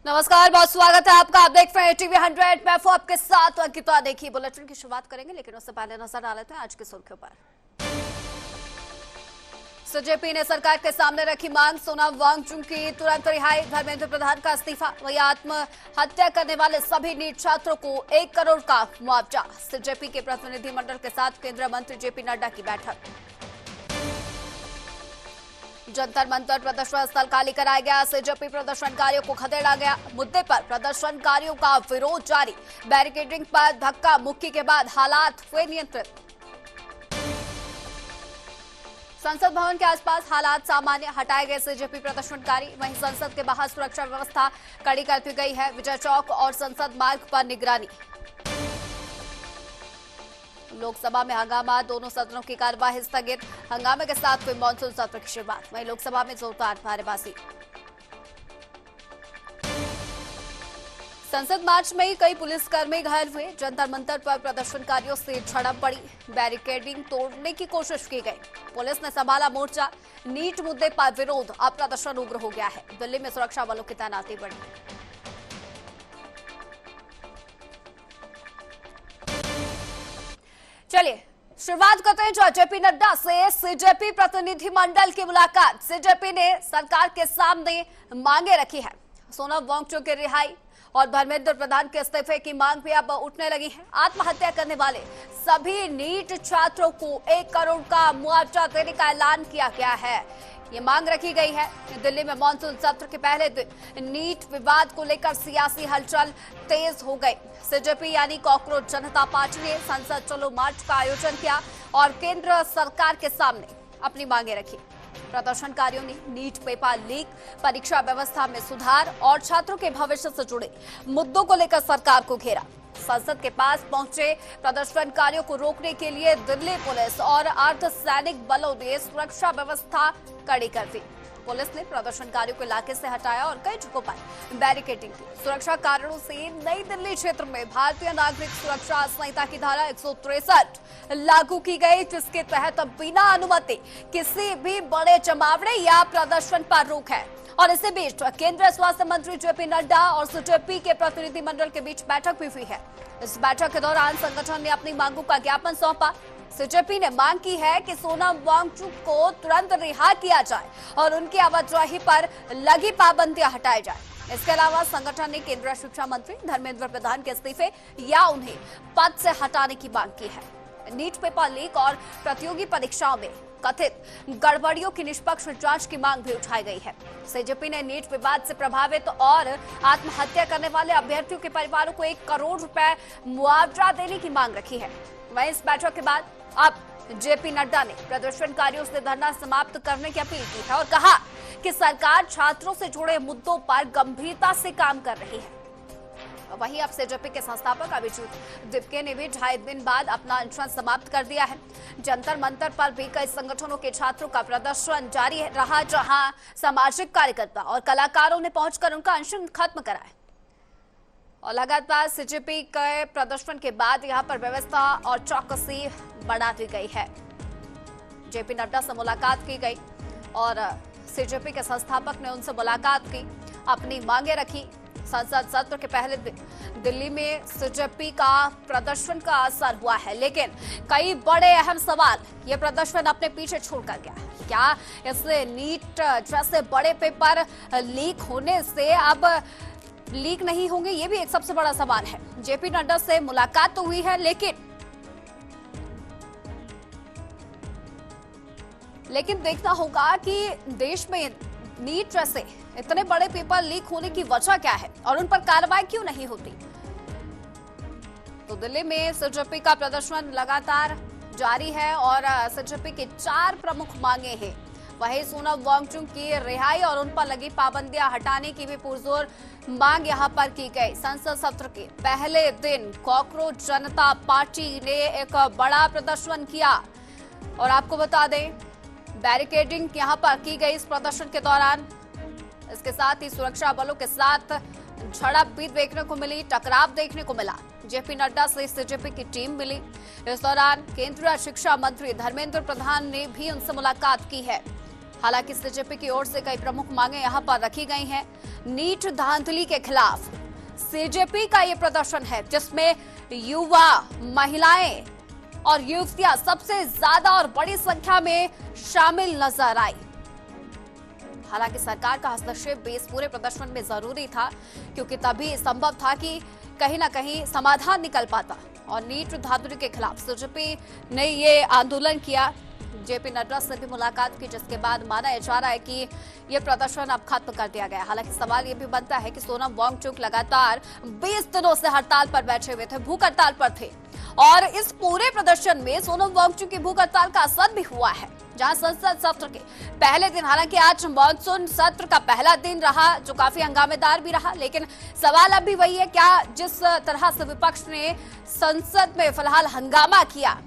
नमस्कार, बहुत स्वागत है आपका। आप देख रहे हैं टीवी 100। मैं हूं आपके साथ अंकिता। देखिए, बुलेटिन की शुरुआत करेंगे, लेकिन उससे पहले नजर डाल लेते हैं आज की सुर्खियों पर। जेपी ने सरकार के सामने रखी मांग, सोनम वांगचुक की तुरंत रिहाई, धर्मेंद्र प्रधान का इस्तीफा, वही आत्महत्या करने वाले सभी नीट छात्रों को 1 करोड़ का मुआवजा। जेपी के प्रतिनिधिमंडल के साथ केंद्रीय मंत्री जेपी नड्डा की बैठक। जंतर मंतर प्रदर्शन स्थल खाली कराया गया, जेपी प्रदर्शनकारियों को खदेड़ा गया। मुद्दे पर प्रदर्शनकारियों का विरोध जारी, बैरिकेडिंग पर धक्का मुक्की के बाद हालात हुए नियंत्रित। संसद भवन के आसपास हालात सामान्य, हटाए गए जेपी प्रदर्शनकारी। वहीं संसद के बाहर सुरक्षा व्यवस्था कड़ी कर दी गई है। विजय चौक और संसद मार्ग पर निगरानी। लोकसभा में हंगामा, दोनों सदनों की कार्यवाही स्थगित। हंगामे के साथ हुई मानसून सत्र की शुरुआत। वहीं लोकसभा में जोरदार नारेबाजी। संसद मार्च में ही कई पुलिसकर्मी घायल हुए। जंतर मंतर पर प्रदर्शनकारियों से झड़प पड़ी, बैरिकेडिंग तोड़ने की कोशिश की गई। पुलिस ने संभाला मोर्चा। नीट मुद्दे पर विरोध, अब प्रदर्शन उग्र हो गया है। दिल्ली में सुरक्षा बलों की तैनाती बढ़ी। चलिए शुरुआत करते हैं जेपी नड्डा से। जेपी प्रतिनिधिमंडल की मुलाकात। जेपी ने सरकार के सामने मांगे रखी है। सोनम वांगचुक की रिहाई और धर्मेंद्र प्रधान के इस्तीफे की मांग भी अब उठने लगी है। आत्महत्या करने वाले सभी नीट छात्रों को 1 करोड़ का मुआवजा देने का ऐलान किया गया है। ये मांग रखी गई है। दिल्ली में मानसून सत्र के पहले दिन नीट विवाद को लेकर सियासी हलचल तेज हो गई। जेपी यानी कॉकरोच जनता पार्टी ने संसद चलो मार्च का आयोजन किया और केंद्र सरकार के सामने अपनी मांगे रखी। प्रदर्शनकारियों ने नीट पेपर लीक, परीक्षा व्यवस्था में सुधार और छात्रों के भविष्य से जुड़े मुद्दों को लेकर सरकार को घेरा। संसद के पास पहुंचे प्रदर्शनकारियों को रोकने के लिए दिल्ली पुलिस और अर्धसैनिक बलों ने सुरक्षा व्यवस्था कड़ी कर दी। पुलिस ने प्रदर्शनकारियों को इलाके से हटाया और कई जगहों पर बैरिकेडिंग की। सुरक्षा कारणों से नई दिल्ली क्षेत्र में भारतीय नागरिक सुरक्षा संहिता की धारा 163 लागू की गई, जिसके तहत बिना अनुमति किसी भी बड़े जमावड़े या प्रदर्शन पर रोक है। और इसी बीच केंद्रीय स्वास्थ्य मंत्री जेपी नड्डा और जेपी के प्रतिनिधिमंडल के बीच बैठक भी हुई है। इस बैठक के दौरान संगठन ने अपनी मांगों का ज्ञापन सौंपा। जेपी ने मांग की है कि सोनम वांगचुक को तुरंत रिहा किया जाए और उनकी आवाजाही पर लगी पाबंदियां हटाई जाए। इसके अलावा संगठन ने केंद्रीय शिक्षा मंत्री धर्मेंद्र प्रधान के इस्तीफे या उन्हें पद से हटाने की मांग की है। नीट पेपर लीक और प्रतियोगी परीक्षाओं में कथित गड़बड़ियों की निष्पक्ष जांच की मांग भी उठाई गई है। जेपी ने नीट विवाद से प्रभावित और आत्महत्या करने वाले अभ्यर्थियों के परिवारों को 1 करोड़ रुपए मुआवजा देने की मांग रखी है। वहीं इस बैठक के बाद अब जेपी नड्डा ने प्रदर्शनकारियों से धरना समाप्त करने की अपील की है और कहा कि सरकार छात्रों से जुड़े मुद्दों पर गंभीरता से काम कर रही है। वहीं अब जेपी के संस्थापक अभिजीत दिपके ने भी 2.5 दिन बाद अपना अनशन समाप्त कर दिया है। जंतर मंतर पर भी कई संगठनों के छात्रों का प्रदर्शन जारी रहा, जहां सामाजिक कार्यकर्ता और कलाकारों ने पहुंचकर उनका अनशन खत्म कराया। और लगातार जेपी के प्रदर्शन के बाद यहां पर व्यवस्था और चौकसी बढ़ा दी गई है। जेपी नड्डा से मुलाकात की गई और जेपी के संस्थापक ने उनसे मुलाकात की, अपनी मांगे रखी। संसद सत्र के पहले दिन दिल्ली में जेपी का प्रदर्शन का असर हुआ है, लेकिन कई बड़े अहम सवाल ये प्रदर्शन अपने पीछे छोड़कर गया है। क्या इससे नीट जैसे बड़े पेपर लीक होने से अब लीक नहीं होंगे, ये भी एक सबसे बड़ा सवाल है। जेपी नड्डा से मुलाकात तो हुई है, लेकिन देखना होगा कि देश में नीट जैसे इतने बड़े पेपर लीक होने की वजह क्या है और उन पर कार्रवाई क्यों नहीं होती। तो दिल्ली में जेपी का प्रदर्शन लगातार जारी है और जेपी की 4 प्रमुख मांगे हैं। वहीं सोनम वांगचुक की रिहाई और उन पर लगी पाबंदियां हटाने की भी पुरजोर मांग यहां पर की गई। संसद सत्र के पहले दिन कॉकरोच जनता पार्टी ने एक बड़ा प्रदर्शन किया और आपको बता दें बैरिकेडिंग यहां पर की गई इस प्रदर्शन के दौरान। इसके साथ ही सुरक्षा बलों के साथ झड़प भी देखने को मिली, टकराव देखने को मिला। जेपी नड्डा से जेपी की टीम मिली। इस दौरान केंद्रीय शिक्षा मंत्री धर्मेंद्र प्रधान ने भी उनसे मुलाकात की है। हालांकि सीजेपी की ओर से कई प्रमुख मांगे यहां पर रखी गई हैं। नीट धांधली के खिलाफ सीजेपी का ये प्रदर्शन है, जिसमें युवा, महिलाएं और युवतियां सबसे ज्यादा और बड़ी संख्या में शामिल नजर आई। हालांकि सरकार का हस्तक्षेप भी इस पूरे प्रदर्शन में जरूरी था, क्योंकि तभी संभव था कि कहीं ना कहीं समाधान निकल पाता। और नीट धांधली के खिलाफ सीजेपी ने ये आंदोलन किया। जेपी नड्डा से भी मुलाकात की, जिसके बाद माना जा रहा है कि ये प्रदर्शन अब खत्म कर दिया गया। हालांकि सवाल ये भी बनता है कि सोनम वांगचुक लगातार 20 दिनों से हड़ताल पर बैठे हुए थे, भूख हड़ताल पर थे, और इस पूरे प्रदर्शन में सोनम वांगचुक की भूख हड़ताल का असर भी हुआ है। जहां संसद सत्र के पहले दिन, हालांकि आज मानसून सत्र का पहला दिन रहा, जो काफी हंगामेदार भी रहा, लेकिन सवाल अब भी वही है, क्या जिस तरह से विपक्ष ने संसद में फिलहाल हंगामा किया,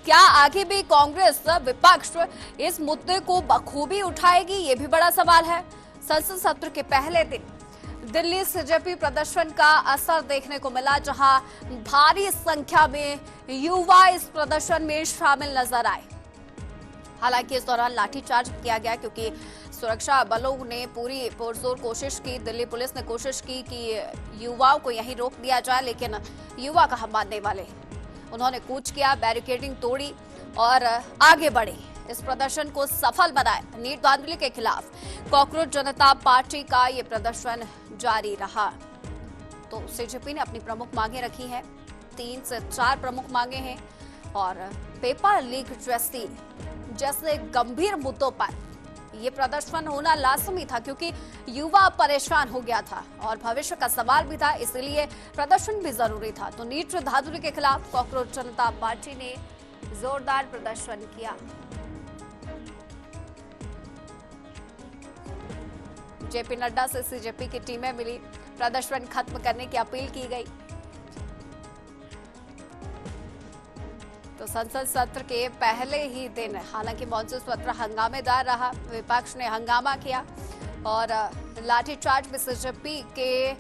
क्या आगे भी कांग्रेस विपक्ष इस मुद्दे को बखूबी उठाएगी, ये भी बड़ा सवाल है। संसद सत्र के पहले दिन दिल्ली सीजेपी प्रदर्शन का असर देखने को मिला, जहां भारी संख्या में युवा इस प्रदर्शन में शामिल नजर आए। हालांकि इस दौरान लाठीचार्ज किया गया, क्योंकि सुरक्षा बलों ने पूरी पुरजोर कोशिश की। दिल्ली पुलिस ने कोशिश की कि युवाओं को यहीं रोक दिया जाए, लेकिन युवा कहां मानने वाले। उन्होंने कूच किया, बैरिकेडिंग तोड़ी और आगे बढ़े, इस प्रदर्शन को सफल बनाया। नीट धांधली के खिलाफ कॉकरोच जनता पार्टी का ये प्रदर्शन जारी रहा। तो सीजेपी ने अपनी प्रमुख मांगे रखी हैं, 3 से 4 प्रमुख मांगे हैं, और पेपर लीक जैसे गंभीर मुद्दों पर ये प्रदर्शन होना लाजमी था, क्योंकि युवा परेशान हो गया था और भविष्य का सवाल भी था, इसलिए प्रदर्शन भी जरूरी था। तो नीट धांधली के खिलाफ कॉकरोच जनता पार्टी ने जोरदार प्रदर्शन किया। जेपी नड्डा से सीजेपी की टीमें मिली, प्रदर्शन खत्म करने की अपील की गई। तो संसद सत्र के पहले ही दिन, हालांकि मॉनसून सत्र हंगामेदार रहा, विपक्ष ने हंगामा किया और लाठीचार्ज भी सीजेपी के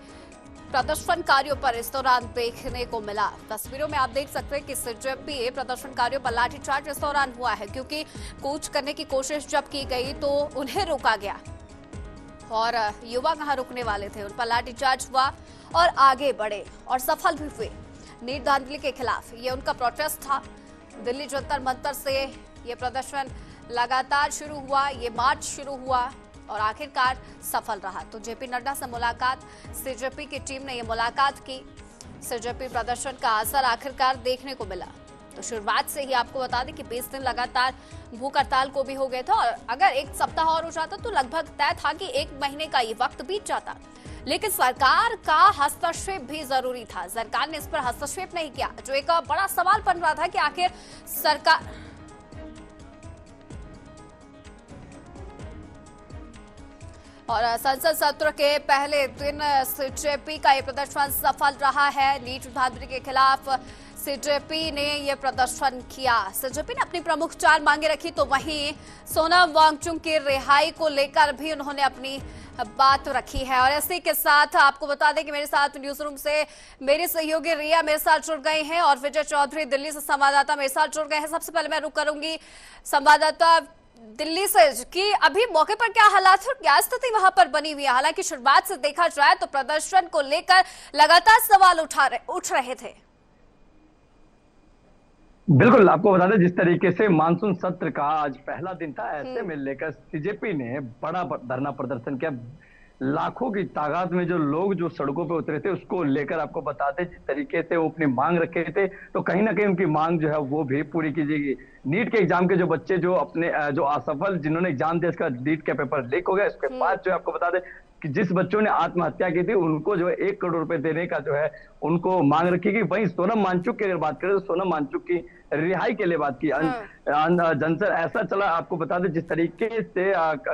प्रदर्शनकारियों पर इस दौरान देखने को मिला। तस्वीरों में आप देख सकते हैं कि सीजेपी प्रदर्शनकारियों पर लाठीचार्ज इस दौरान हुआ है, क्योंकि कूच करने की कोशिश जब की गई तो उन्हें रोका गया, और युवा कहां रुकने वाले थे, उन पर लाठीचार्ज हुआ और आगे बढ़े और सफल भी हुए। नीट धांधली के खिलाफ ये उनका प्रोटेस्ट था। दिल्ली जंतर मंतर से ये प्रदर्शन लगातार शुरू हुआ, ये मार्च शुरू हुआ और आखिरकार सफल रहा। तो जेपी नड्डा से मुलाकात, सीजेपी की टीम ने ये मुलाकात की। सीजेपी प्रदर्शन का असर आखिरकार देखने को मिला। तो शुरुआत से ही आपको बता दें कि 20 दिन लगातार भूख हड़ताल को भी हो गए थे, और अगर एक सप्ताह और हो जाता तो लगभग तय था कि 1 महीने का ये वक्त बीत जाता। लेकिन सरकार का हस्तक्षेप भी जरूरी था। सरकार ने इस पर हस्तक्षेप नहीं किया, जो एक बड़ा सवाल बन रहा था कि आखिर सरकार और संसद सत्र के पहले दिन सीजेपी का ये प्रदर्शन सफल रहा है। नीट धांधली के खिलाफ सीजेपी ने ये प्रदर्शन किया। सीजेपी ने अपनी प्रमुख 4 मांगे रखी, तो वहीं सोनम वांगचुक की रिहाई को लेकर भी उन्होंने अपनी बात रखी है। और इसी के साथ आपको बता दें कि मेरे साथ न्यूज रूम से मेरी सहयोगी रिया मेरे साथ जुड़ गई हैं और विजय चौधरी दिल्ली से संवाददाता मेरे साथ जुड़ गए हैं। सबसे पहले मैं रुक करूंगी संवाददाता दिल्ली से कि अभी मौके पर क्या हालात और क्या स्थिति वहां पर बनी हुई है। हालांकि शुरुआत से देखा जाए तो प्रदर्शन को लेकर लगातार सवाल उठ रहे थे। बिल्कुल, आपको बता दें जिस तरीके से मानसून सत्र का आज पहला दिन था, ऐसे में लेकर सीजेपी ने बड़ा धरना प्रदर्शन किया। लाखों की तादाद में जो लोग जो सड़कों पे उतरे थे, उसको लेकर आपको बताते जिस तरीके से वो अपनी मांग रखे थे, तो कहीं ना कहीं उनकी मांग जो है वो भी पूरी की जाएगी। नीट के एग्जाम के जो बच्चे जो अपने जो असफल जिन्होंने एग्जाम दिया, इसका नीट का पेपर लीक हो गया, इसके बाद जो आपको बता दें कि जिस बच्चों ने आत्महत्या की थी उनको जो है 1 करोड़ रुपए देने का जो है उनको मांग रखी गई। वहीं सोनम वांगचुक की अगर बात करें तो सोनम वांगचुक की रिहाई के लिए बात की। जनसर ऐसा चला, आपको बता दें जिस तरीके से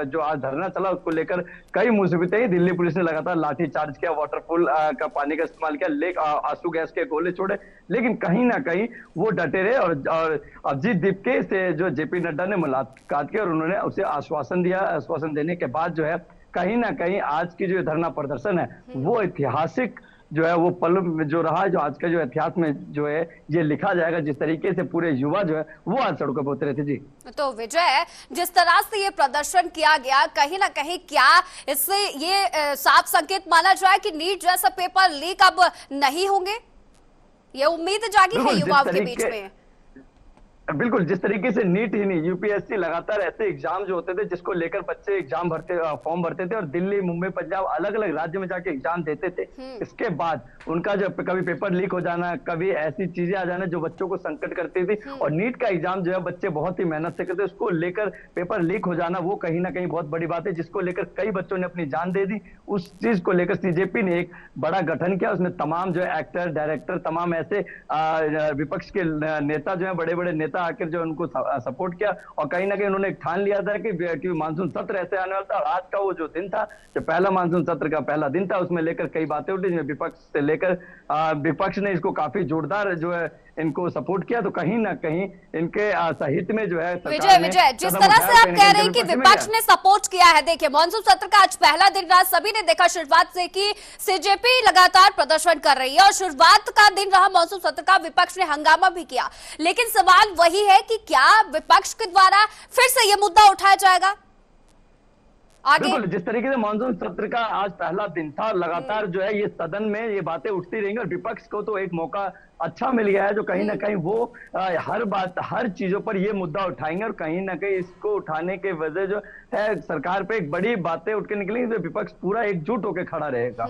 जो आज धरना चला उसको लेकर कई मुसीबतें, दिल्ली पुलिस ने लगातार लाठीचार्ज किया, वाटरफूल का पानी का इस्तेमाल किया, आंसू गैस के गोले छोड़े, लेकिन कहीं ना कहीं वो डटे रहे। और अजीत दीपके से जो जेपी नड्डा ने मुलाकात की और उन्होंने उसे आश्वासन दिया। आश्वासन देने के बाद जो है कहीं ना कहीं आज की जो धरना प्रदर्शन है वो ऐतिहासिक जो है वो पल जो रहा है, जो आज का जो इतिहास में जो है ये लिखा जाएगा, जिस तरीके से पूरे युवा जो है वो आज सड़कों पर उतरे थे। जी तो विजय, जिस तरह से ये प्रदर्शन किया गया, कहीं ना कहीं क्या इससे ये साफ संकेत माना जाए कि नीट जैसा पेपर लीक अब नहीं होंगे? ये उम्मीद जागी है युवाओं के बीच में। बिल्कुल, जिस तरीके से नीट ही नहीं, यूपीएससी लगातार ऐसे एग्जाम जो होते थे जिसको लेकर बच्चे एग्जाम फॉर्म भरते थे और दिल्ली, मुंबई, पंजाब अलग अलग राज्य में जाके एग्जाम देते थे। इसके बाद उनका जब कभी पेपर लीक हो जाना, कभी ऐसी चीजें आ जाना जो बच्चों को संकट करती थी, और नीट का एग्जाम जो है बच्चे बहुत ही मेहनत से करते, उसको लेकर पेपर लीक हो जाना वो कहीं ना कहीं बहुत बड़ी बात है, जिसको लेकर कई बच्चों ने अपनी जान दे दी। उस चीज को लेकर सीजेपी ने एक बड़ा गठन किया, उसमें तमाम जो है एक्टर, डायरेक्टर, तमाम ऐसे विपक्ष के नेता जो है, बड़े बड़े नेता आकर जो उनको सपोर्ट किया, और कहीं ना कहीं उन्होंने ठान लिया था कि मानसून सत्र ऐसे आने वाला था। और आज का वो जो दिन था, जो पहला मानसून सत्र का पहला दिन था, उसमें लेकर कई बातें उठी, जिसमें विपक्ष से लेकर विपक्ष ने इसको काफी जोरदार जो है इनको सपोर्ट किया। तो कहीं ना कहीं इनके साहित्य में जो है विजय, जिस तरह से आप कह रहे हैं कि विपक्ष ने सपोर्ट किया है, देखिए मानसून सत्र का आज पहला दिन रहा, सभी ने देखा शुरुआत से कि सीजेपी लगातार प्रदर्शन कर रही है, और शुरुआत का दिन रहा मानसून सत्र का, विपक्ष ने हंगामा भी किया। लेकिन सवाल वही है कि क्या विपक्ष के द्वारा फिर से ये मुद्दा उठाया जाएगा आगे? बिल्कुल, जिस तरीके से मानसून सत्र का आज पहला दिन था, लगातार जो है ये सदन में ये बातें उठती रहेंगी, और विपक्ष को तो एक मौका अच्छा मिल गया है, जो कहीं ना कहीं वो हर बात, हर चीजों पर ये मुद्दा उठाएंगे, और कहीं ना कहीं इसको उठाने के वजह जो है सरकार पे एक बड़ी बातें उठ के निकलेंगी, तो विपक्ष पूरा एकजुट होकर खड़ा रहेगा।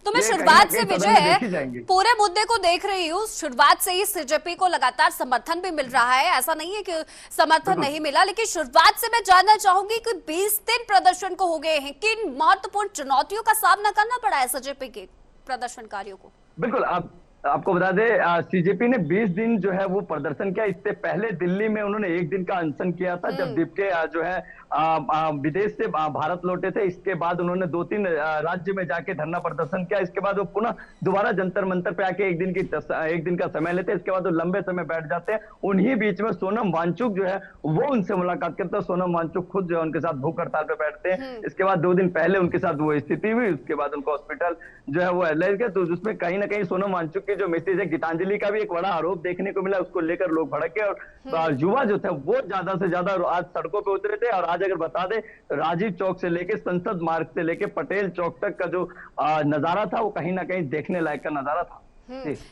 तो मैं शुरुआत से विजय पूरे मुद्दे को देख रही हूँ, शुरुआत से ही सीजेपी को लगातार समर्थन भी मिल रहा है, ऐसा नहीं है कि समर्थन नहीं मिला, लेकिन शुरुआत से मैं जानना चाहूंगी कि 20 दिन प्रदर्शन को हो गए हैं, किन महत्वपूर्ण चुनौतियों का सामना करना पड़ा है सीजेपी के प्रदर्शनकारियों को? बिल्कुल, आपको बता दें, सीजेपी ने 20 दिन जो है वो प्रदर्शन किया। इससे पहले दिल्ली में उन्होंने एक दिन का अनशन किया था, जब दीप्टे जो है विदेश से भारत लौटे थे। इसके बाद उन्होंने 2-3 राज्य में जाके धरना प्रदर्शन किया। इसके बाद वो पुनः दोबारा जंतर मंतर पे आके एक दिन का समय लेते हैं। इसके बाद वो लंबे समय बैठ जाते हैं। उन्हीं बीच में सोनम वांगचुक जो है वो उनसे मुलाकात करते हैं। सोनम वांगचुक खुद जो है उनके साथ भूख हड़ताल पे बैठते हैं। इसके बाद 2 दिन पहले उनके साथ वो स्थिति हुई, उसके बाद उनको हॉस्पिटल जो है वो ले गए। तो उसमें कहीं ना कहीं सोनम वांगचुक की जो मैसेज है, गीतांजलि का भी एक बड़ा आरोप देखने को मिला, उसको लेकर लोग भड़के और युवा जो थे वो ज्यादा से ज्यादा आज सड़कों पे उतरे थे। और आज अगर बता दें, राजीव चौक से लेके संसद मार्ग से लेके पटेल चौक तक का जो नजारा था वो कहीं ना कहीं देखने लायक का नजारा था।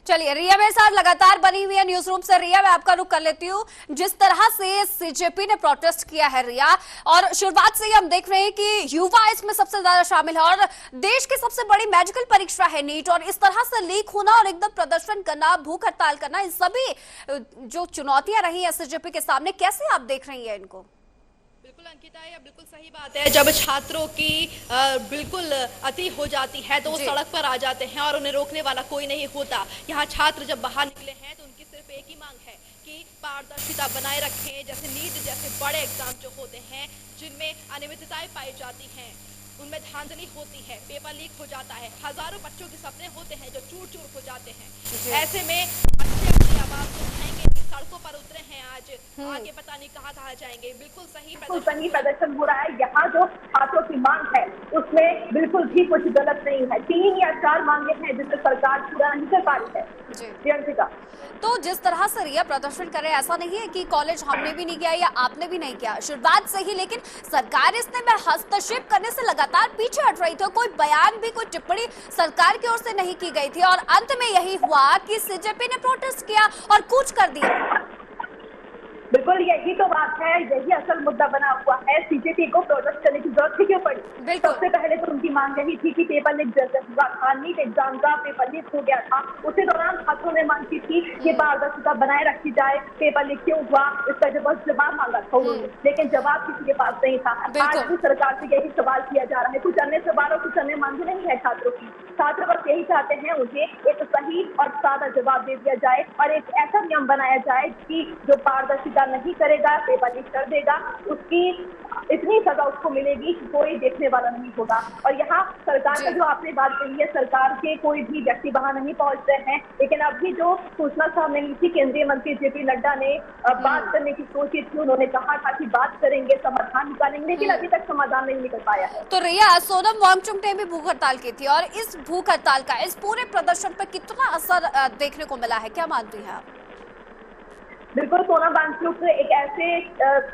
चलिए, रिया मेरे साथ लगातार बनी हुई है न्यूज रूम से। रिया, मैं आपका रुख कर लेती हूँ। जिस तरह से सीजेपी ने प्रोटेस्ट किया है रिया, और शुरुआत से ही हम देख रहे हैं कि युवा इसमें सबसे ज्यादा शामिल है, और देश की सबसे बड़ी मेडिकल परीक्षा है नीट, और इस तरह से लीक होना और एकदम प्रदर्शन करना, भूख हड़ताल करना, इन सभी जो चुनौतियां रही है सीजेपी के सामने, कैसे आप देख रही है इनको? बिल्कुल अंकिता, ये बिल्कुल सही बात है। जब छात्रों की बिल्कुल अति हो जाती है तो वो सड़क पर आ जाते हैं और उन्हें रोकने वाला कोई नहीं होता। यहाँ छात्र जब बाहर निकले हैं तो उनकी सिर्फ एक ही मांग है कि पारदर्शिता बनाए रखें। जैसे नीट जैसे बड़े एग्जाम जो होते हैं जिनमें अनियमितताएं पाई जाती हैं, उनमें धांधली होती है, पेपर लीक हो जाता है, हजारों बच्चों के सपने होते हैं जो चूर-चूर हो जाते हैं। ऐसे में बच्चे अपनी आवाज उठाएंगे, सड़कों पर उतरे हैं आज, आगे पता नहीं कहाँ जाएंगे। बिल्कुल सही प्रदर्शन हो रहा है। यहाँ जो छात्रों की मांग है उसमें बिल्कुल भी कुछ गलत नहीं है। 3 या 4 मांगे हैं जिससे सरकार पूरा नहीं कर पा रही है। प्रियंका, तो जिस तरह से रिया प्रदर्शन करे, ऐसा नहीं है कि कॉलेज हमने भी नहीं किया या आपने भी नहीं किया, शुरुआत से ही, लेकिन सरकार इसमें हस्तक्षेप करने से लगातार पीछे हट रही थी। कोई बयान भी, कोई टिप्पणी सरकार की ओर से नहीं की गई थी, और अंत में यही हुआ कि सीजेपी ने प्रोटेस्ट किया और कूच कर दिया। बिल्कुल यही तो बात है, यही असल मुद्दा बना हुआ है। सीजेपी को प्रोटेस्ट करने की जरूरत ही क्यों पड़ी? सबसे पहले तो उनकी मांग यही थी कि पेपर लीक नीट एग्जाम का पेपर लीक हो गया था, उसी दौरान छात्रों ने मांग की थी कि पारदर्शिता बनाए रखी जाए। पेपर लीक क्यों हुआ इसका जवाब मांगा था उन्होंने, लेकिन जवाब किसी के पास नहीं था। आज भी सरकार से यही सवाल किया जा रहा है। कुछ अन्य सवाल और कुछ अन्य मांगे नहीं है छात्रों की। छात्र बस यही चाहते हैं उन्हें एक सही और सादा जवाब दे दिया जाए, और एक ऐसा नियम बनाया जाए कि जो पारदर्शिता नहीं करेगा, पेपर लीक कर देगा, उसकी इतनी सजा उसको मिलेगी कि कोई देखने वाला नहीं होगा। और यहाँ सरकार का जो आपने बात कही है, सरकार के कोई भी व्यक्ति वहां नहीं पहुंच रहे हैं, लेकिन अभी जो सूचना सामने मिली थी, केंद्रीय मंत्री जेपी नड्डा ने बात करने की सोची थी। उन्होंने कहा था कि बात करेंगे, समाधान निकालेंगे, लेकिन अभी तक समाधान नहीं निकल पाया है। तो रिया, सोनम वांगचुक ने भी भूख हड़ताल की थी, और इस भूख हड़ताल का, इस पूरे प्रदर्शन पर कितना असर देखने को मिला है, क्या मानती हैं आप? बिल्कुल, सोनम वांगचुक एक ऐसे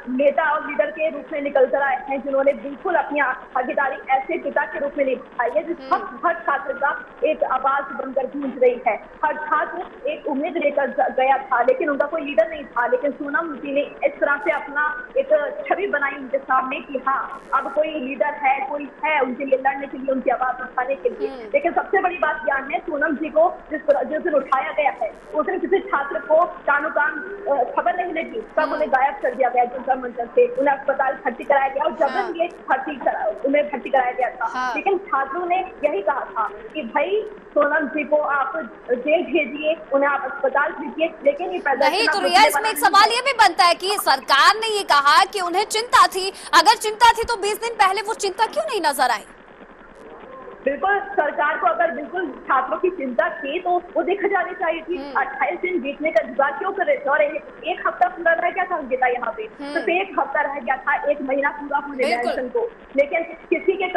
नेता और लीडर के रूप में निकल कर आए हैं जिन्होंने बिल्कुल अपनी भागीदारी ऐसे पिता के रूप में निभाई है जिस हर छात्र का एक आवाज बनकर गूंज रही है। हर छात्र एक उम्मीद लेकर गया था, लेकिन उनका कोई लीडर नहीं था, लेकिन सोनम जी ने इस तरह से अपना एक छवि बनाई उनके सामने कि हाँ, अब कोई लीडर है, कोई है उनके लिए लड़ने के लिए, उनकी आवाज उठाने के लिए। लेकिन सबसे बड़ी बात यह है, सोनम जी को जिस दिन उठाया गया है उस दिन किसी छात्र को कानो कान खबर नहीं लगी, तब उन्हें गायब कर दिया गया जंतर मंतर से, उन्हें अस्पताल भर्ती कराया गया और जबरन ये उन्हें भर्ती कराया गया था। लेकिन छात्रों ने यही कहा था कि भाई सोनम जी को आप जेल भेजिए, उन्हें आप अस्पताल भेजिए, लेकिन ये नहीं तो रिया, इसमें एक सवाल ये भी बनता है कि सरकार ने ये कहा कि उन्हें चिंता थी, अगर चिंता थी तो 20 दिन पहले वो चिंता क्यों नहीं नजर आई? बिल्कुल, सरकार को अगर बिल्कुल छात्रों की चिंता थी तो वो देखा जानी चाहिए थी। 28 दिन बीतने का इंतजार क्यों कर रहे थे? और एक हफ्ता पूरा रह गया था अंकिता यहाँ पे, तो एक हफ्ता रह गया था, एक महीना पूरा होने इलेक्शन को, लेकिन किसी के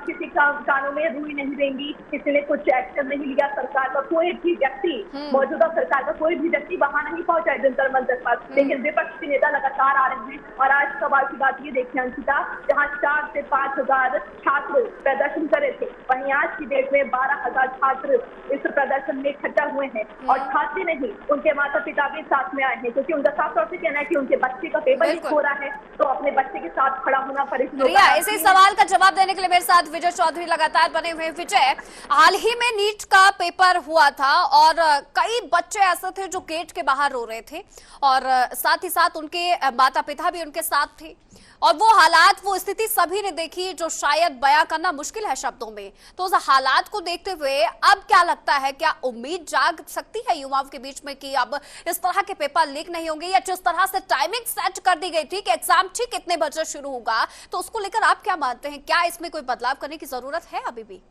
किसी कानों में रुई नहीं देंगी, किसी ने कुछ एक्शन नहीं लिया। सरकार का कोई भी व्यक्ति, मौजूदा सरकार का कोई भी व्यक्ति वहां नहीं पहुंचा है जंतर मंतर पर, लेकिन विपक्ष के नेता लगातार आ रहे हैं। और आज सवाल की बात ये देखिए अंकिता, जहाँ 4 से 5 हजार छात्र प्रदर्शन कर रहे थे, वहीं आज की डेट में 12,000 छात्र इस प्रदर्शन में इकट्ठा हुए हैं। और छात्र नहीं, उनके माता पिता भी साथ में आए हैं, क्योंकि उनका साफ तौर से कहना है कि उनके बच्चे का पेपर लीक हो रहा है, तो अपने बच्चे के साथ खड़ा होना पड़ेगा। इसी सवाल का जवाब देने के लिए मेरे साथ विजय चौधरी लगातार बने हुए। विजय, हाल ही में नीट का पेपर हुआ था और कई बच्चे ऐसे थे जो गेट के बाहर रो रहे थे और साथ ही साथ उनके माता पिता भी उनके साथ थे, और वो हालात, वो स्थिति सभी ने देखी जो शायद बयां करना मुश्किल है शब्दों में। तो उस हालात को देखते हुए अब क्या लगता है, क्या उम्मीद जाग सकती है युवाओं के बीच में कि अब इस तरह के पेपर लीक नहीं होंगे, या जिस तरह से टाइमिंग सेट कर दी गई थी कि एग्जाम ठीक इतने बजे शुरू होगा, तो उसको लेकर आप क्या मानते हैं? क्या इसमें कोई बदलाव करने की जरूरत है अभी भी?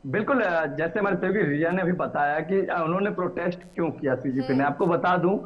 बिल्कुल, जैसे हमारे सहयोगी रिया ने अभी बताया कि उन्होंने प्रोटेस्ट क्यों किया सीजीपी ने, आपको बता दूं,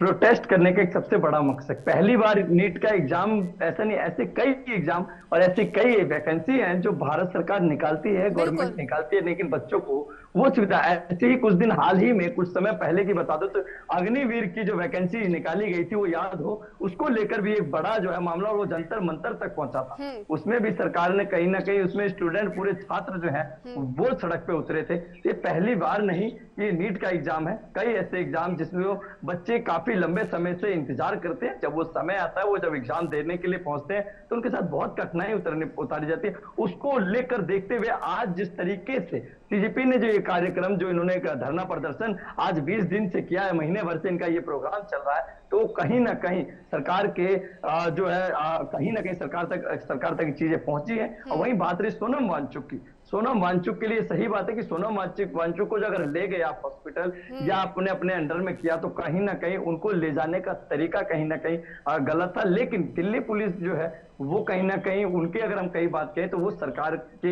प्रोटेस्ट करने का एक सबसे बड़ा मकसद, पहली बार नीट का एग्जाम, ऐसा नहीं, ऐसे कई एग्जाम और ऐसी कई वैकेंसी हैं जो भारत सरकार निकालती है, गवर्नमेंट निकालती है, लेकिन बच्चों को वो सुविधा। ऐसे ही कुछ दिन हाल ही में, कुछ समय पहले की बता दो तो अग्निवीर की जो वैकेंसी निकाली गई थी, वो याद हो, उसको लेकर भी एक बड़ा जो है मामला, वो जंतर मंतर तक पहुंचा था। उसमें भी सरकार ने कहीं ना कहीं, उसमें स्टूडेंट, पूरे छात्र जो है वो सड़क पे उतरे थे। ये पहली बार नहीं, ये नीट का एग्जाम है, कई ऐसे एग्जाम जिसमें वो बच्चे काफी लंबे समय से इंतजार करते हैं, जब वो समय आता है, वो जब एग्जाम देने के लिए पहुंचते हैं तो उनके साथ बहुत कठिनाई उतारी जाती है। उसको लेकर देखते हुए आज जिस तरीके से सीजीपी ने जो ये कार्यक्रम, जो इन्होंने धरना प्रदर्शन आज 20 दिन से किया है, महीने भर से इनका ये प्रोग्राम चल रहा है, तो कहीं ना कहीं सरकार के जो है कहीं ना कहीं सरकार तक चीजें पहुंची है। और वहीं बात रही सोनम वांगचुक की, सोनम वांगचुक के लिए सही बात है कि सोनम वांगचुक को जो अगर ले गए आप हॉस्पिटल या आपने अपने अंडर में किया, तो कहीं ना कहीं उनको ले जाने का तरीका कहीं ना कहीं गलत था। लेकिन दिल्ली पुलिस जो है वो कहीं ना कहीं, उनके अगर हम कहीं बात कहें तो वो सरकार के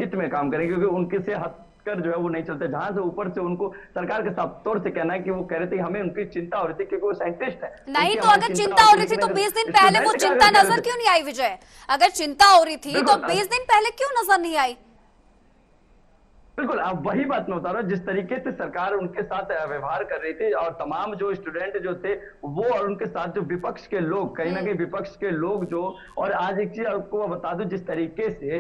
हित में काम करेंगे, क्योंकि उनके से हटकर जो है वो नहीं चलते। जहां से ऊपर से उनको सरकार के साफ तौर से कहना है कि वो कह रहे थे हमें उनकी चिंता हो रही थी क्योंकि वो साइंटिस्ट है। नहीं तो अगर चिंता हो रही थी तो 20 दिन पहले वो चिंता नजर क्यों नहीं आई विजय? अगर चिंता हो रही थी तो 20 दिन पहले क्यों नजर नहीं आई? बिल्कुल, अब वही बात मैं बता रहा हूँ, जिस तरीके से सरकार उनके साथ व्यवहार कर रही थी और तमाम जो स्टूडेंट जो थे वो, और उनके साथ जो विपक्ष के लोग, कहीं ना कहीं विपक्ष के लोग जो, और आज एक चीज आपको बता दूं, जिस तरीके से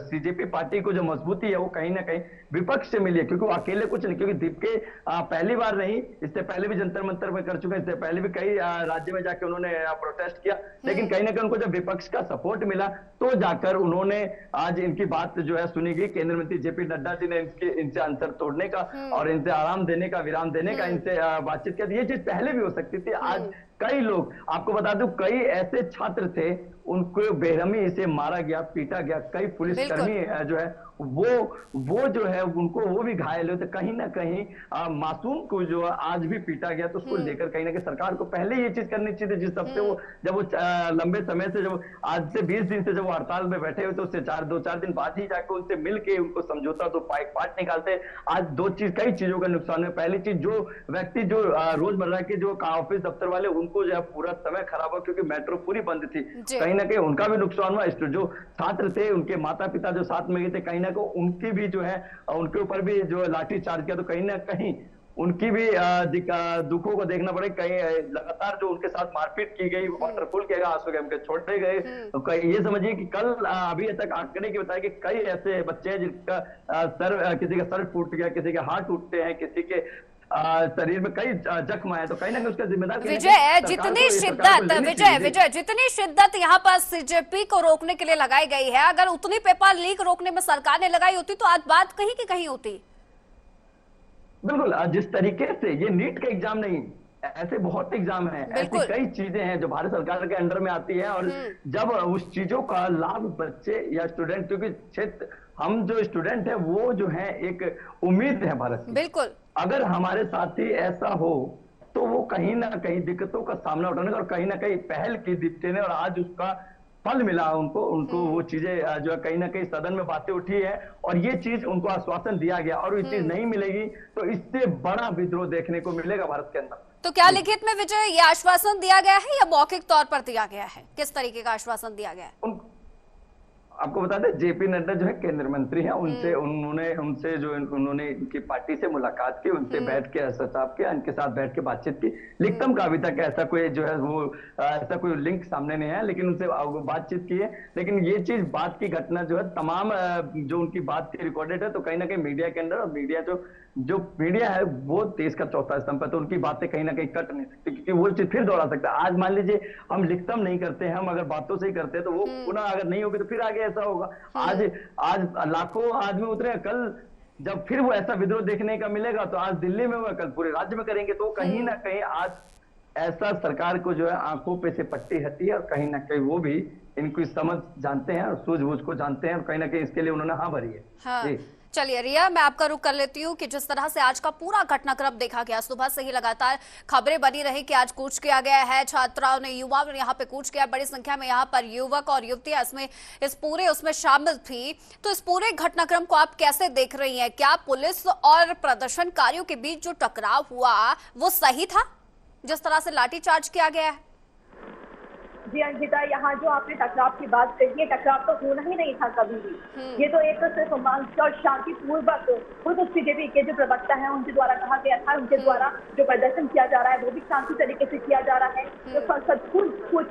सीजेपी पार्टी को जो मजबूती है वो कहीं ना कहीं विपक्ष से मिली है, क्योंकि वो अकेले कुछ नहीं, क्योंकि दीप के पहली बार नहीं, इससे पहले भी जंतर मंतर में कर चुके हैं, इससे पहले भी कई राज्य में जाके उन्होंने प्रोटेस्ट किया, लेकिन कहीं ना कहीं उनको जब विपक्ष का सपोर्ट मिला तो जाकर उन्होंने आज इनकी बात जो है सुनी गई। केंद्रीय मंत्री जेपी नड्डा ने इनसे अंतर तोड़ने का और इनसे आराम देने का, विराम देने का इनसे बातचीत की। ये चीज पहले भी हो सकती थी। आज कई लोग, आपको बता दूं, कई ऐसे छात्र थे उनको बेरहमी से मारा गया, पीटा गया, कई पुलिसकर्मी जो है वो जो है उनको, वो भी घायल हुए। तो कहीं ना कहीं मासूम को जो आज भी पीटा गया, तो उसको लेकर कहीं ना कहीं सरकार को पहले ये चीज करनी चाहिए। जिस हफ्ते वो, जब वो लंबे समय से, जब आज से 20 दिन से जब वो हड़ताल में बैठे हुए, तो उससे 2-4 दिन बाद ही जाकर उनसे मिल के उनको समझौता तो पार्ट निकालते। आज कई चीजों का नुकसान है। पहली चीज, जो व्यक्ति जो रोजमर्रा के जो ऑफिस दफ्तर वाले, उनको जो है पूरा समय खराब हुआ क्योंकि मेट्रो पूरी बंद थी। कहीं ना कहीं उनका भी नुकसान हुआ। जो छात्र थे उनके माता पिता जो साथ में गए थे, कहीं ना कहीं उनकी भी जो है उनके ऊपर भी जो लाठी चार्ज किया, तो कहीं ना कहीं उनकी भी दुखों को देखना पड़े। कहीं लगातार जो उनके साथ मारपीट की गई, वाटरफूल किया गया, आंसू के छोड़े गए। तो कहीं ये समझिए कि कल अभी तक आंकड़े की बताया कि कई ऐसे बच्चे हैं जिनका किसी का सर टूट गया, किसी के हाथ टूटते हैं, किसी के शरीर में कई जख्म आए। तो कहीं ना कहीं उसका जिम्मेदार विजय, जितनी शिद्दत यहाँ पर सीजेपी को रोकने के लिए लगाई गई है, अगर उतनी पेपर लीक रोकने में सरकार ने लगाई होती तो आज बात कहीं की कहीं होती। बिल्कुल, जिस तरीके से ये नीट का एग्जाम नहीं, ऐसे बहुत एग्जाम हैं, ऐसी कई चीजें हैं जो भारत सरकार के अंडर में आती है, और जब उस चीजों का लाभ बच्चे या स्टूडेंट, क्योंकि क्षेत्र हम जो स्टूडेंट है वो जो है एक उम्मीद है भारत की। बिल्कुल, अगर हमारे साथ ही ऐसा हो तो वो कहीं ना कहीं दिक्कतों का सामना उठाने का, और कहीं ना कहीं पहल की दीप्ति ने, और आज उसका फल मिला उनको वो चीजें जो है कहीं ना कहीं सदन में बातें उठी है, और ये चीज उनको आश्वासन दिया गया, और ये चीज नहीं मिलेगी तो इससे बड़ा विद्रोह देखने को मिलेगा भारत के अंदर। तो क्या लिखित में विजय ये आश्वासन दिया गया है या मौखिक तौर पर दिया गया है? किस तरीके का आश्वासन दिया गया है? आपको बता दें, जेपी नड्डा जो है केंद्रीय मंत्री हैं, उनसे जो उन्होंने इनकी पार्टी से मुलाकात की, उनसे बैठ के साहब के इनके साथ बैठ के बातचीत की। लिखतम का अभी तक ऐसा कोई जो है वो ऐसा कोई लिंक सामने नहीं है, लेकिन उनसे बातचीत की है। लेकिन ये चीज बात की घटना जो है तमाम जो उनकी बात थी रिकॉर्डेड है, तो कहीं ना कहीं मीडिया के अंदर, और मीडिया जो मीडिया है वो देश का चौथा स्तंभ है, तो उनकी बातें कहीं ना कहीं कट नहीं सकती, क्योंकि वो चीज फिर दोहरा सकता है। आज मान लीजिए हम लिखतम नहीं करते हैं, हम अगर बातों से ही करते हैं, तो वो पुनः अगर नहीं होगी तो फिर आगे ऐसा होगा। आज लाखों आदमी उतरे, कल जब फिर वो ऐसा विद्रोह देखने का मिलेगा, तो आज दिल्ली में हुआ, कल पूरे राज्य में करेंगे। तो कहीं ना कहीं आज ऐसा सरकार को जो है आंखों पे से पट्टी हटी है, और कहीं ना कहीं वो भी इनकी समझ जानते हैं और सूझबूझ को जानते हैं, और कहीं ना कहीं इसके लिए उन्होंने हाँ भरी है। हाँ। चलिए रिया, मैं आपका रुख कर लेती हूँ कि जिस तरह से आज का पूरा घटनाक्रम देखा गया, सुबह से ही लगातार खबरें बनी रही कि आज कूच किया गया है, छात्राओं ने, युवाओं ने यहाँ पे कूच किया, बड़ी संख्या में यहाँ पर युवक और युवतियां उसमें शामिल थी। तो इस पूरे घटनाक्रम को आप कैसे देख रही हैं? क्या पुलिस और प्रदर्शनकारियों के बीच जो टकराव हुआ वो सही था, जिस तरह से लाठीचार्ज किया गया है? जी अंकिता, यहाँ जो आपने टकराव की बात कही है, टकराव तो होना ही नहीं था कभी भी। ये तो एक सिर्फ और शांतिपूर्वक खुद बीजेपी के जो प्रवक्ता है उनके द्वारा कहा गया था, उनके द्वारा जो प्रदर्शन किया जा रहा है वो भी शांति तरीके से किया जा रहा है। जो संसद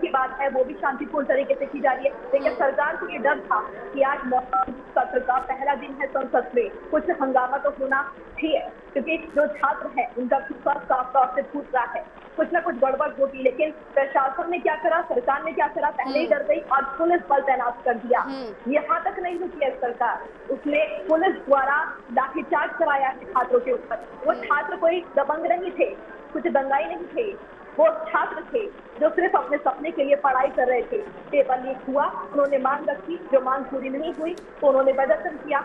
की बात है वो भी शांतिपूर्ण तरीके से की जा रही है। लेकिन सरकार को ये डर था कि आज मौसम सत्र का पहला दिन है, संसद में कुछ हंगामा तो होना ही है, क्योंकि जो छात्र है उनका विश्वास साफ तौर से फूट रहा है, कुछ ना कुछ गड़बड़ होगी। लेकिन प्रशासन ने क्या करा, सरकार ने क्या करा, पहले ही डर गई और पुलिस बल तैनात कर दिया। यहाँ तक नहीं रुकी है सरकार, उसने पुलिस द्वारा लाठीचार्ज कराया है छात्रों के ऊपर। वो छात्र कोई दबंग नहीं थे, कुछ दंगाई नहीं थे, वो छात्र थे जो सिर्फ अपने सपने के लिए पढ़ाई कर रहे थे। पेपर लीक हुआ, उन्होंने मांग रखी, जो मांग पूरी नहीं हुई तो उन्होंने प्रदर्शन किया।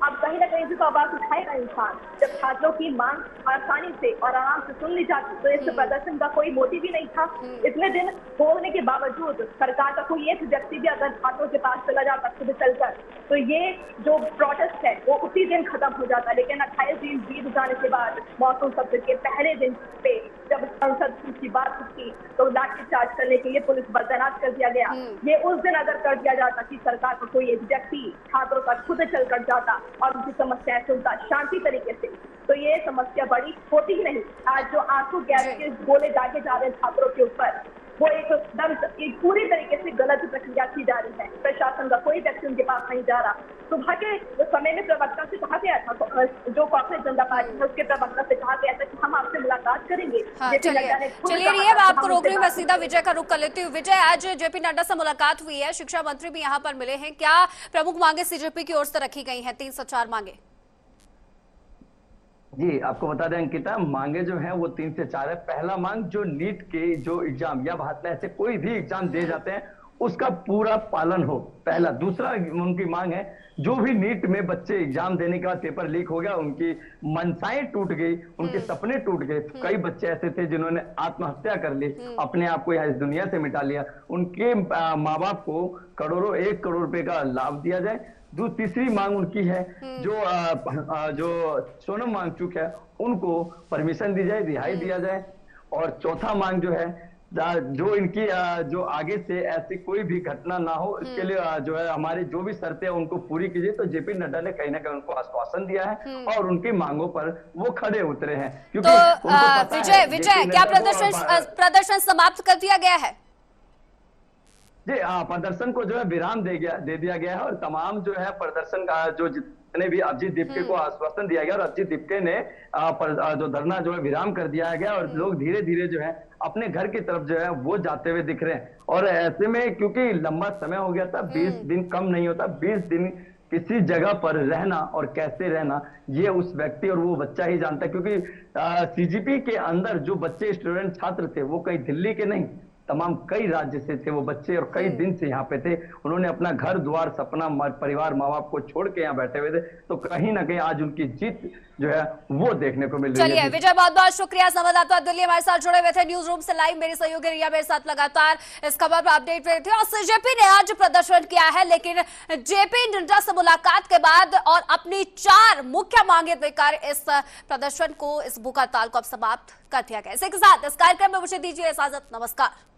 अब कहीं ना कहीं से तो आवाज उठाएगा इंसान। जब छात्रों की मांग आसानी से और आराम से सुन ली जाती तो इस प्रदर्शन का कोई मोटिव ही नहीं था। इतने दिन होने के बावजूद सरकार का कोई एक व्यक्ति भी अगर छात्रों के पास चला जाता खुद चलकर, तो ये जो प्रोटेस्ट है वो उसी दिन खत्म हो जाता। लेकिन 28 दिन बीत जाने के बाद मॉनसून सत्र के पहले दिन पे जब संसद की बात उठी तो लाठीचार्ज करने के लिए पुलिस बल तैनात कर दिया गया। ये उस दिन अगर कर दिया जाता कि सरकार को कोई एक व्यक्ति छात्रों का खुद चल कर जाता और उनकी समस्याएं सुनता शांति तरीके से, तो ये समस्या बड़ी होती ही नहीं। आज जो आंसू गैस के गोले दागे जा रहे हैं छात्रों के ऊपर, वो एक पूरी तरीके से गलत प्रक्रिया की जा रही है। प्रशासन का कोई व्यक्ति उनके पास नहीं जा रहा। सुबह के समय में प्रवक्ता से कहा गया था, जो कांग्रेस जनता पार्टी है उसके प्रवक्ता से कहा गया था कि हम आपसे मुलाकात करेंगे। चलिए रिया, मैं आपको रोक रही हूँ, मैं सीधा विजय का रुख कर लेती हूँ। विजय, आज जेपी नड्डा से मुलाकात हुई है, शिक्षा मंत्री भी यहाँ पर मिले हैं, क्या प्रमुख मांगे सीजेपी की ओर से रखी गई है? 3 से 4 मांगे। जी, आपको बता दें अंकिता, मांगे जो हैं वो 3 से 4 है। पहला मांग जो नीट के जो एग्जाम या भारत में ऐसे कोई भी एग्जाम दिए जाते हैं उसका पूरा पालन हो, पहला। दूसरा उनकी मांग है जो भी नीट में बच्चे एग्जाम देने के बाद पेपर लीक हो गया, उनकी मनसाएं टूट गई, उनके सपने टूट गए। कई बच्चे ऐसे थे जिन्होंने आत्महत्या कर ली, अपने आप को यहाँ इस दुनिया से मिटा लिया। उनके माँ बाप को करोड़ों 1 करोड़ रुपए का लाभ दिया जाए। तीसरी मांग उनकी है जो सोनम वांगचुक है उनको परमिशन दी जाए, रिहाई दिया जाए। और चौथा मांग जो है जो इनकी जो आगे से ऐसी कोई भी घटना ना हो, इसके लिए जो है हमारी जो भी शर्तें हैं उनको पूरी कीजिए। तो जेपी नड्डा ने कहीं ना कहीं उनको आश्वासन दिया है और उनकी मांगों पर वो खड़े उतरे हैं। क्योंकि तो विजय क्या प्रदर्शन समाप्त कर दिया गया है? जी प्रदर्शन को जो है विराम दे दिया गया है और तमाम जो है प्रदर्शन का जो जितने भी अभिजीत दीपके को आश्वासन दिया गया और अभिजीत दीपके ने जो धरना जो है विराम कर दिया गया और लोग धीरे धीरे जो है अपने घर की तरफ जो है वो जाते हुए दिख रहे हैं। और ऐसे में क्योंकि लंबा समय हो गया था, 20 दिन कम नहीं होता, 20 दिन किसी जगह पर रहना और कैसे रहना ये उस व्यक्ति और वो बच्चा ही जानता है। क्योंकि सीजीपी के अंदर जो बच्चे स्टूडेंट छात्र थे वो कहीं दिल्ली के नहीं, तमाम कई राज्य से थे वो बच्चे और कई दिन से यहाँ पे थे। उन्होंने अपना घर द्वार सपना परिवार माँ बाप को छोड़ के यहाँ बैठे हुए थे। तो कहीं ना कहीं आज उनकी जीत जो है वो देखने को मिल रही है। चलिए विजय, बहुत बहुत शुक्रिया। संवाददाता दिल्ली हमारे साथ जुड़े हुए थे न्यूज रूम से लाइव। मेरी सहयोगी रिया मेरे साथ लगातार इस खबर पर अपडेट रहे थे। और सीजेपी ने आज प्रदर्शन किया है, लेकिन जेपी नड्डा से मुलाकात के बाद और अपनी 4 मुख्य मांगे देकर इस प्रदर्शन को, इस भूख हड़ताल को अब समाप्त कर दिया गया। इसी के साथ इस कार्यक्रम में मुझे दीजिए इजाजत। नमस्कार।